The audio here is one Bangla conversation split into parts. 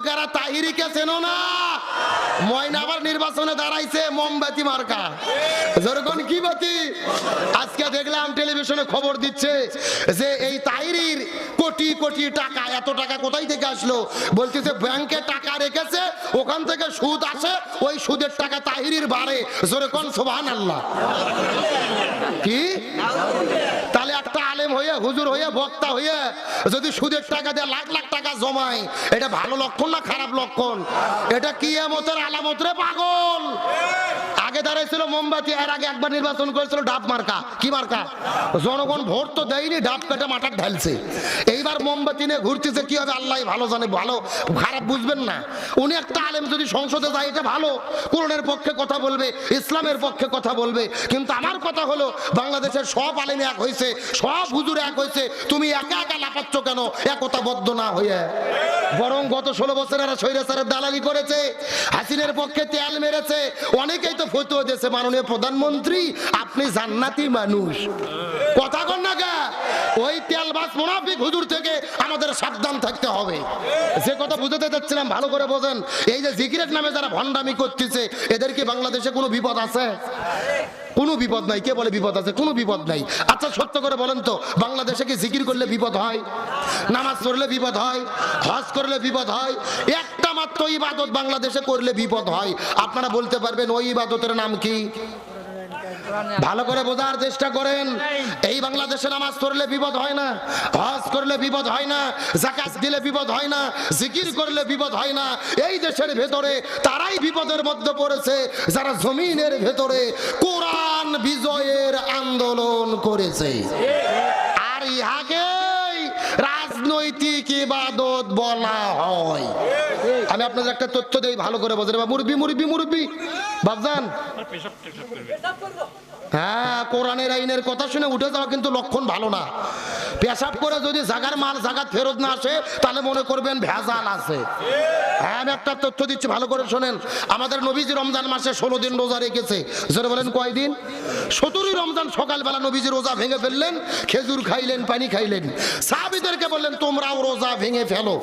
তাহিরিকে চেনো না? ময়না আবার নির্বাচনে দাঁড়াইছে মোমবাতি মার্কা। যেরকম কি বাতি, আজকে দেখলাম টেলিভিশনে খবর দিচ্ছে যে এই তাহিরির কোটি কোটি টাকা, এত টাকা কোথায় থেকে আসলো? বলতেছে ব্যাংকে টাকা রেখেছে, ওখান থেকে সুদ আসে, ওই সুদের টাকা তাহিরির বাড়ে। যেরকম সুবহানাল্লাহ। কি তাহলে একটা আলেম হয়ে, হুজুর হয়ে, বক্তা হয়ে যদি সুদের টাকা দিয়ে লাখ লাখ টাকা জমায়, এটা ভালো লক্ষণ না খারাপ লক্ষণ? এটা কিয়ামতের আলামত রে পাগল। আগে দাঁড়াইছিল মোমবাতি, এর আগে একবার নির্বাচন করেছিল ডাব মার্কা। কি মার্কা? জনগণ ভোট তো দেয়নি, ডাব কেটে মাথার ঢালছে। এইবার মোমবাতি নিয়ে ঘুরতেছে, কি হবে আল্লাহ ভালো জানে, ভালো খারাপ বুঝবেন না। উনি একটা আলেম যদি সংসদে যায়, এটা ভালো, কোরআনের পক্ষে কথা বলবে, ইসলামের পক্ষে কথা বলবে। কিন্তু আমার কথা হলো, বাংলাদেশের সব আলেম এক হয়েছে, সব হুজুর এক হয়েছে, তুমি একা একা লাফাচ্ছ কেন একতাবদ্ধ না হয়ে? বরং গত 16 বছর এরা স্বৈরাচারের দালালি করেছে, হাসিনের পক্ষে তেল মেরেছে। অনেকেই তো ফতোয়া দিয়েছে, মাননীয় প্রধানমন্ত্রী আপনি জান্নাতি মানুষ। কথা কন না গা? ওই তেলবাজ মুনাফিক হুজুর থেকে আমাদের সাবধান থাকতে হবে। যে কথা বুঝাতে যাচ্ছিলাম ভালো করে বোঝেন। এই যে জিকিরের নামে যারা ভণ্ডামি করতেছে, এদের কি বাংলাদেশে কোনো বিপদ আছে? কোনো বিপদ নাই। কে বলে বিপদ আছে? কোনো বিপদ নাই। আচ্ছা সত্য করে বলেন তো, বাংলাদেশে কি জিকির করলে বিপদ হয়? নামাজ পড়লে বিপদ হয়? হজ করলে বিপদ হয়? একটা মাত্র ইবাদত বাংলাদেশে করলে বিপদ হয়। আপনারা বলতে পারবেন ওই ইবাদতের নাম কি? ভালো করে বোঝার চেষ্টা করেন। এই বাংলাদেশে নামাজ পড়লে বিপদ হয় না, হজ করলে বিপদ হয় না, যাকাত দিলে বিপদ হয় না, জিকির করলে বিপদ হয় না। এই দেশের ভেতরে তারাই বিপদের মধ্যে পড়েছে যারা জমিনের ভেতরে কোরআন বিজয়ের আন্দোলন করেছে। আর ইহাকে রাজনৈতিক ইবাদত বলা হয়। আমি আপনাদের একটা তথ্য দেই, ভালো করে বোঝেন। মুরব্বি বাবজান, হ্যাঁ, কোরআনের আইনের কথা শুনে উঠে যাওয়া কিন্তু লক্ষণ ভালো না। পেশাব করে যদি জাগার মাল জাগাত ফেরত না আসে, তাহলে মনে করবেন ভেজাল আছে। হ্যাঁ, আমি একটা তথ্য দিচ্ছি, ভালো করে শোনেন। আমাদের নবীজি রমজান মাসে 16 দিন রোজা রেখেছে। জোরে বলেন কয়দিন? 17ই রমজান সকালবেলা নবীজি রোজা ভেঙে ফেললেন, খেজুর খাইলেন, পানি খাইলেন। সাহাবীদেরকে বললেন তোমরাও রোজা ভেঙে ফেলো।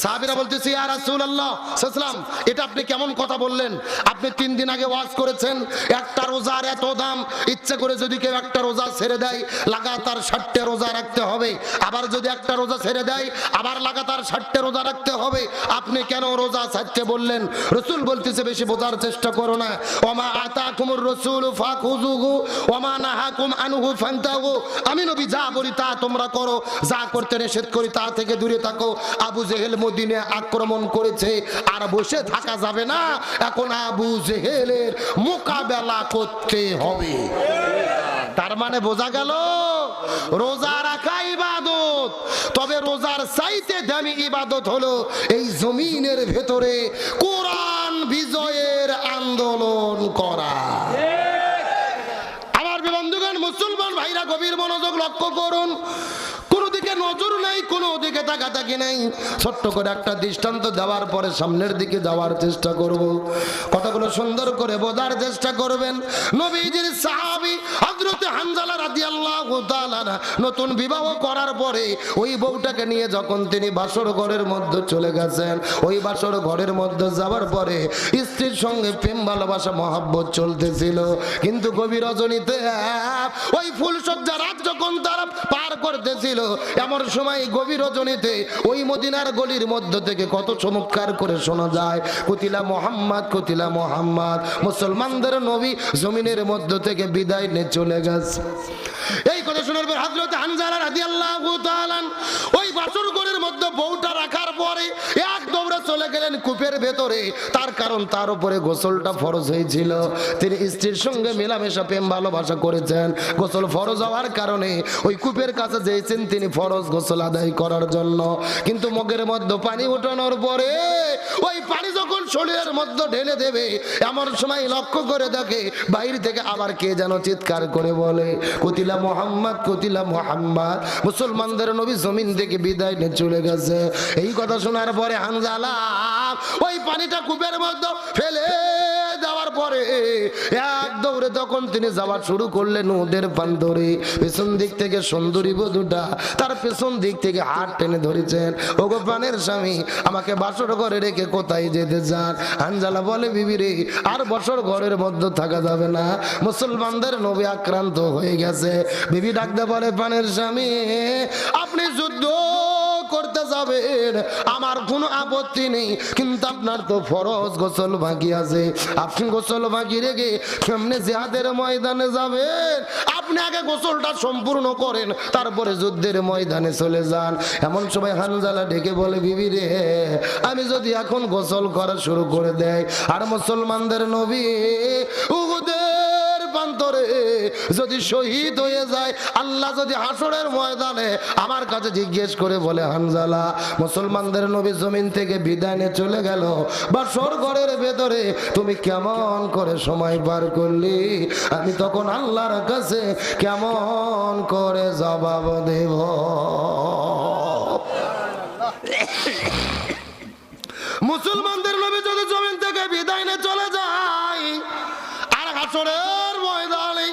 সাহাবীরা বলতেছে ইয়া রাসূলুল্লাহ সাল্লাল্লাহু, এটা আপনি কেমন কথা বললেন? আপনি 3 দিন আগে ওয়াজ করেছেন একটা রোজার এত দাম, ইচ্ছা করে যদি কেউ একটা রোজা ছেড়ে দেয় লাগাতার 60টা রোজা রাখতে হবে, আবার যদি একটা রোজা ছেড়ে দেয় আবার লাগাতার 60টা রোজা রাখতে হবে। আপনি কেন রোজা ছাড়তে বললেন? রাসূল বলতেছে বেশি বোঝার চেষ্টা করো না। ওমা আতাকুমুর রাসূলু ফাখুযুহু ওমা নাহাকুম আনহু ফান্তাহু। আমি নবী যা বলি তা তোমরা করো, যা করতে নিষেধ করি তা থেকে দূরে থাকো। আবু জেহেল মদিনে আক্রমণ করেছে, আর বসে থাকা যাবে না। এখন আবু জেহেলের মোকাবেলা করতে হবে। তার মানে বোঝা গেল রোজা রাখা ইবাদত, তবে রোজার চাইতে দামি ইবাদত হলো এই জমিনের ভেতরে কোরআন বিজয়ের আন্দোলন করা। আমার বন্ধুগণ, মুসলমান ভাইরা গভীর মনোযোগ লক্ষ্য করুন। কোন দিকে নজর নেই, কোন দিকে তাকাতাকি নেই। ছোট্ট করে একটা দৃষ্টান্ত দেওয়ার পরে সামনের দিকে যাওয়ার চেষ্টা করব। কথাগুলো সুন্দর করে বোঝার চেষ্টা করবেন। নবীজির সাহাবী হযরত হানজালা রাদিয়াল্লাহু তাআলা নতুন বিবাহ করার পরে ওই বউটাকে নিয়ে যখন তিনি বাসর ঘরের মধ্যে চলে গেছেন, ওই বাসর ঘরের মধ্যে যাওয়ার পরে স্ত্রীর সঙ্গে প্রেম ভালোবাসা মহব্বত চলতেছিল। কিন্তু গভীর রজনীতে ওই ফুলসজ্জা রাত যখন তারা পার করতেছিল, এমন সময় গভীর রজনীতে ওই মদিনার গলির মধ্য থেকে কত চমৎকার করে শোনা যায় কুতিলা মুহাম্মদ, কুতিলা মুহাম্মদ। মুসলমানদের নবী জমিনের মধ্য থেকে বিদায় নিয়ে চলে গেছে। এই কথা শোনার পর হযরত হানজালা রাদিয়াল্লাহু তাআলা ওই বাসর ঘরের মধ্যে বউটা রাখার পরে এক দৌড়ে চলে গেলেন কূপের ভেতরে। তার কারণ তার উপরে গোসলটা ফরজ হয়েছিল। তিনি স্ত্রীর সঙ্গে মেলামেশা প্রেম ভালোবাসা করেছেন। গোসল ফরজ হওয়ার কারণে ওই কূপের কাছে যেয়েছেন তিনি ফরজ গোসল আদায় করার জন্য। কিন্তু মুখের মধ্যে পানি উঠানোর পরে ওই পানি যখন শরীরের মধ্যে ঢেলে দেবে, এমন সময় লক্ষ্য করে দেখে বাইরে থেকে আবার কে যেন চিৎকার করে বলে কুতিলা মুহাম্মদ, কুতিলা মুহাম্মদ। মুসলমানদের নবী জমিন থেকে বিদায় নিয়ে চলে গেছে। এই কথা শোনার পরে হানজালা ওই পানিটা কূপের মধ্যে ফেলে দেওয়ার পরে এক দৌড়ে যখন তিনি যাওয়া শুরু করলেন উহুদের প্রান্তরে, পেছন দিক থেকে সুন্দরী বধূটা তার পেছন দিক থেকে হাত টেনে ধরেছেন। ওগো প্রাণের স্বামী, আমাকে বাসর ঘরে রেখে কোথায় যেতে চান? হানজালা বলে, বিবি রে, আর বসর ঘরের মধ্যে থাকা যাবে না, মুসলমানদের নবী আক্রান্ত হয়ে গেছে। বিবি ডাকতে বলে, প্রাণের স্বামী, আপনি যুদ্ধ করতে যাবেন, আমার কোনো আপত্তি নেই, কিন্তু আপনার তো ফরজ গোসল বাকি আছে। আপনি গোসল বাকি রেখে কেমনে জিহাদের ময়দানে যাবেন? আপনি আগে গোসলটা সম্পূর্ণ করেন, তারপরে যুদ্ধের ময়দানে চলে যান। এমন সময় হানজালা ডেকে বলে, বিবি রে, আমি যদি এখন গোসল করা শুরু করে দেয় আর মুসলমানদের নবী উহুদের প্রান্তরে যদি শহীদ হয়ে যায়, আল্লাহ যদি হাসরের ময়দানে আমার কাছে জিজ্ঞেস করে বলে, হানজালা, মুসলমানদের নবী জমিন থেকে বিদায় নিয়ে চলে গেল, বাসর ঘরের ভেতরে তুমি কেমন করে সময় পার করলি, আমি তখন আল্লাহর কাছে কেমন করে জবাব দেব? মুসলমানদের নবী যদি জমিন থেকে বিদায় নিয়ে চলে যায় আর হাসরের ময়দানে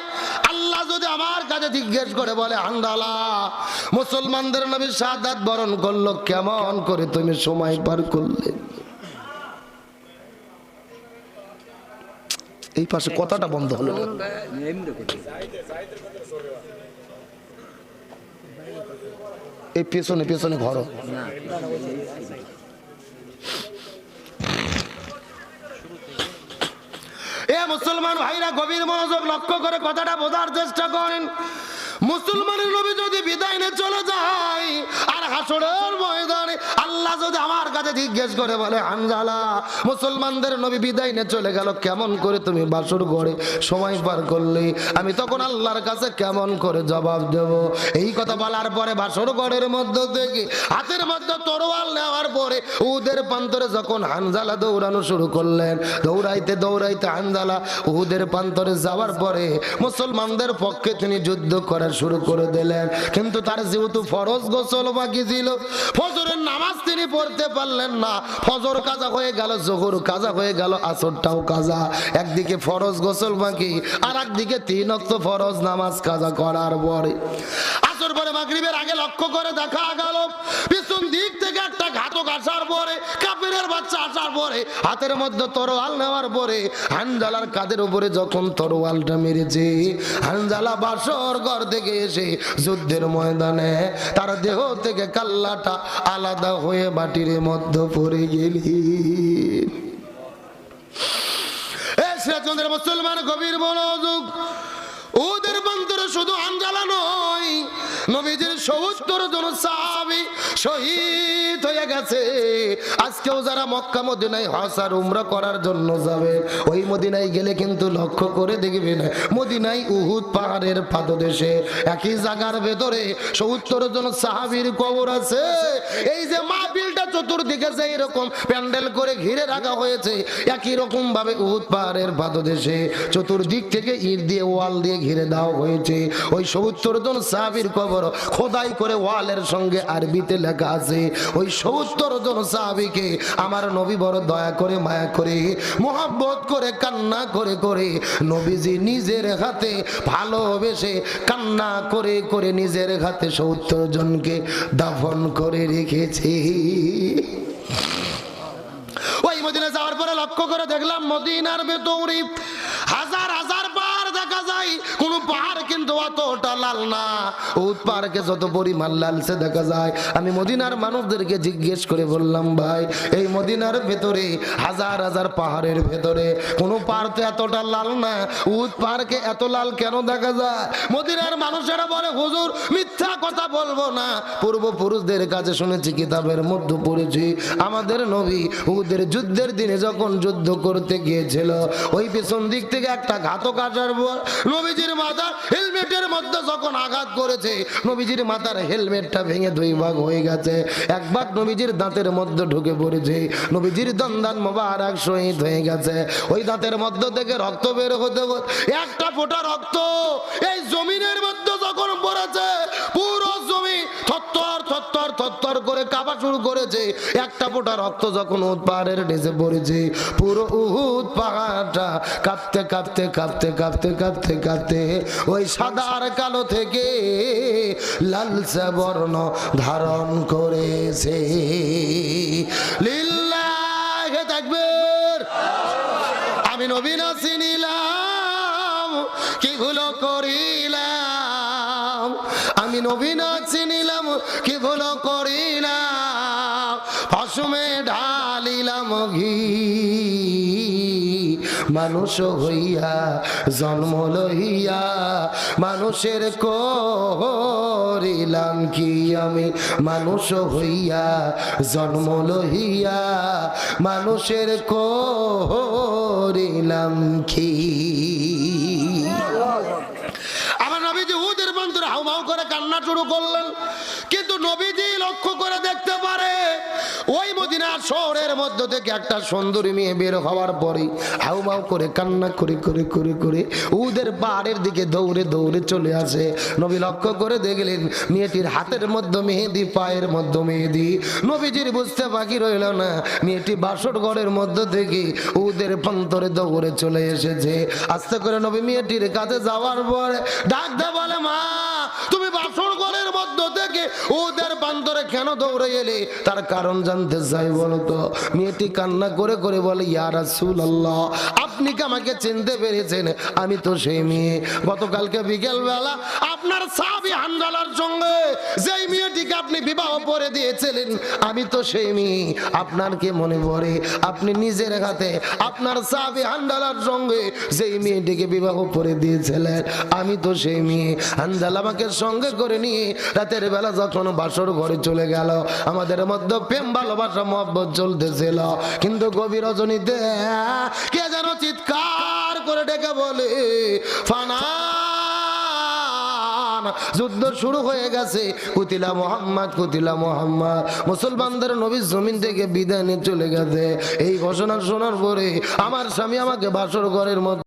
আল্লাহ যদি আমার কাছে জিজ্ঞেস করে বলে, হানজালা, মুসলমানদের নবী শাহাদাত বরণ করলো, কেমন করে তুমি সময় পার করলে? এই পাশে কথাটা বন্ধ হলো না। এই পেছনে পেছনে ঘর। এ মুসলমান ভাইরা, গভীর মনোযোগ লক্ষ্য করে কথাটা বোঝার চেষ্টা করেন। মুসলমানের নবী যদি বিদায় নিয়ে চলে যায় আর হাসরের ময়দানে আল্লাহ যদি আমার কাছে জিজ্ঞেস করে বলে, হানজালা, মুসলমানদের নবী বিদায় নিয়ে চলে গেল, কেমন করে তুমি বাসর ঘরে সময় পার করলে, আমি তখন আল্লাহর কাছে কেমন করে জবাব দেব? এই কথা বলার পরে বাসর ঘরের মধ্য থেকে হাতের মধ্যে তরোয়াল নেওয়ার পরে উহুদের প্রান্তরে যখন হানজালা দৌড়ানো শুরু করলেন, দৌড়াইতে দৌড়াইতে হানজালা উহুদের প্রান্তরে যাওয়ার পরে মুসলমানদের পক্ষে তিনি যুদ্ধ করার শুরু করে দিলেন। কিন্তু তার যেহেতু ফরজ গোসল বাকি ছিল, ফজরের নামাজ তিনি পড়তে পারলেন না। ফজর কাজা হয়ে গেল, জোহর কাজা হয়ে গেল, আসরটাও কাজা। একদিকে ফরজ গোসল বাকি, আর একদিকে 3 ওয়াক্ত ফরজ নামাজ কাজা করার পরে আসর পরে মাগরিবের আগে লক্ষ্য করে দেখা গেল পিছন দিক থেকে একটা ঘাতক আসার পরে, কাফেরের বাচ্চা আসার পরে, হাতের মধ্যে তরোয়াল নেওয়ার পরে হানজালার কাঁধের উপরে যখন তরোয়ালটা মেরেছে, হানজালা বাসর ঘর থেকে এসে যুদ্ধের ময়দানে তার দেহ থেকে কাল্লাটা আলাদা হয়ে মাটির মধ্যে পড়ে গেলি। মুসলমান গভীর মনোযোগ, ওদের বন্ধুরা শুধু হানজালা নয়, নবীজির ৭০ জন সাহাবী শহীদ হয়ে গেছে। আজকেও যারা মক্কা মদিনায় হজ আর উমরা করার জন্য যাবে, ওই মদিনায় গেলে কিন্তু লক্ষ্য করে দেখবেন, মদিনায় উহুদ পাহাড়ের পাদদেশে একই জায়গার ভেতরে ৭০ জন সাহাবীর কবর আছে। এই যে মাহফিলটা চতুর্দিকে যে এরকম প্যান্ডেল করে ঘিরে রাখা হয়েছে, একই রকম ভাবে উহুদ পাহাড়ের পাদদেশে চতুর্দিক থেকে ইট দিয়ে, ওয়াল দিয়ে ঘিরে দেওয়া হয়েছে। ওই ৭০ জন সাহাবীর কবর খোদাই করে ওয়ালের সঙ্গে আরবিতে লেখা আছে। ওই ৭০ জন সাহাবীকে আমার নবী বড় দয়া করে, মায়া করে, মোহাব্বত করে, কান্না করে করে নবীজি নিজের হাতে ভালোবেসে কান্না করে করে নিজের হাতে ৭০ জনকে দাফন করে রেখেছে। ওই মদিনা যাওয়ার পরে লক্ষ্য করে দেখলাম, মদিনার ভেতরে হাজার হাজার পাহাড় দেখা যায়, কোন পাহাড় কিন্তু অতটা লাল না। উহুদ পাহাড়কে যত পরিমাণ লালসে দেখা যায়। আমি মদিনার মানুষদেরকে জিজ্ঞেস করে বললাম, ভাই, এই মদিনার ভেতরে হাজার হাজার পাহাড়ের ভেতরে কোন পাহাড় তো এতটা লাল না, উহুদ পাহাড়কে এত লাল কেন দেখা যায়? মদিনার মানুষেরা বলে, হুজুর, মিথ্যা কথা বলবো না, পূর্বপুরুষদের কাছে শুনেছি, কিতাবের মধ্যে পড়েছি, আমাদের নবী উহুদের যুদ্ধের দিনে যখন যুদ্ধ করতে গিয়েছিল, ওই পেছন দিক থেকে একটা ঘাতক আসার পর নবীজির মাথা হেলমেটের মধ্যে যখন আঘাত করেছে, নবীজির মাথার হেলমেটটা ভেঙে 2 ভাগ হয়ে গেছে। এক ভাগ নবীজির দাঁতের মধ্যে ঢুকে পড়েছে, নবীজির দন্দান মোবারক শহীদ হয়ে গেছে। ওই দাঁতের মধ্য থেকে রক্ত বের হতে একটা ফোঁটা রক্ত এই জমিনের মধ্যে যখন পড়েছে, পুরো জমি থরথর থরথর থরথর করে কাঁপা শুরু করেছে। একটা ফোঁটা রক্ত যখন উহুদ পাহাড়ের নিচে পড়েছে, পুরো উহুদ পাহাড়টা কাঁপতে কাঁপতে কাঁপতে কাঁপতে কাঁপতে কাঁপতে ওই সাদা আর কালো থেকে লালচে বর্ণ ধারণ করেছে। লিল্লাহে তাকবীর। আমি নবী না চিনিলাম কি ভুল করিলাম, আমি নবী না চিনিলাম কি ভুল করিলাম, পশমে ঢালিলাম ঘি, মানুষ হইয়া জন্ম লইয়া মানুষের করিলাম কি, আমি মানুষ হইয়া জন্ম লইয়া মানুষের করিলাম কি। আমার নবীজি উহুদের প্রান্তরে হাউমাউ করে কান্না শুরু করলেন, কিন্তু নবীজি লক্ষ্য করে দেখতে পারে ওই মদিনার শহরের মধ্য থেকে একটা সুন্দরী মেয়ে বের হওয়ার পরে হাউমাউ করে কান্না করে করে করে করে উহুদের পাহাড়ের দিকে দৌড়ে দৌড়ে চলে আসে। নবী লক্ষ্য করে দেখলেন মেয়েটির হাতের মধ্যে মেহেদি, পায়ের মধ্যে মেহেদি। নবীজির বুঝতে বাকি রইল না, মেয়েটি বাসর ঘরের মধ্য থেকে উহুদের প্রান্তরে দৌড়ে চলে এসেছে। আস্তে করে নবী মেয়েটির কাছে যাওয়ার পরে ডাক দে বলে, মা তুমি বাসর ঘরের মধ্য থেকে উহুদের প্রান্তরে কেন দৌড়ে এলে? তার কারণ জানতে চাই বলতো। মেয়েটি কান্না করে করে বলে, ইয়া রাসূলুল্লাহ, আপনি কি আমাকে চিনতে পেরেছেন? আমি তো সেই মেয়ে গতকালকে বিকেল বেলা আপনার সাহাবী হানজালার সঙ্গে যেই মেয়েটিকে আপনি বিবাহ করে দিয়েছিলেন, আমি তো সেই মেয়ে। আপনার কি মনে পড়ে আপনি নিজের হাতে আপনার সাহাবী হানজালার সঙ্গে যেই মেয়েটিকে বিবাহ করে দিয়েছিলেন, আমি তো সেই মেয়ে। হানজালা আমাকে সঙ্গে করে নিয়ে রাতের বেলা যখন বাসর ঘরে চলে গেল, আমাদের মধ্যে প্রেম ভালোবাসা মহব্বত চলতেছিল, কিন্তু গভীর রজনীতে কে যেন চিৎকার করে ডেকে বলে, ফানা যুদ্ধ শুরু হয়ে গেছে, কুতিলা মুহাম্মদ, কুতিলা মুহাম্মদ। মুসলমানদের নবী জমিন থেকে বিদায় নিয়ে চলে গেছে। এই ঘোষণা শোনার পরে আমার স্বামী আমাকে বাসর ঘরের মধ্যে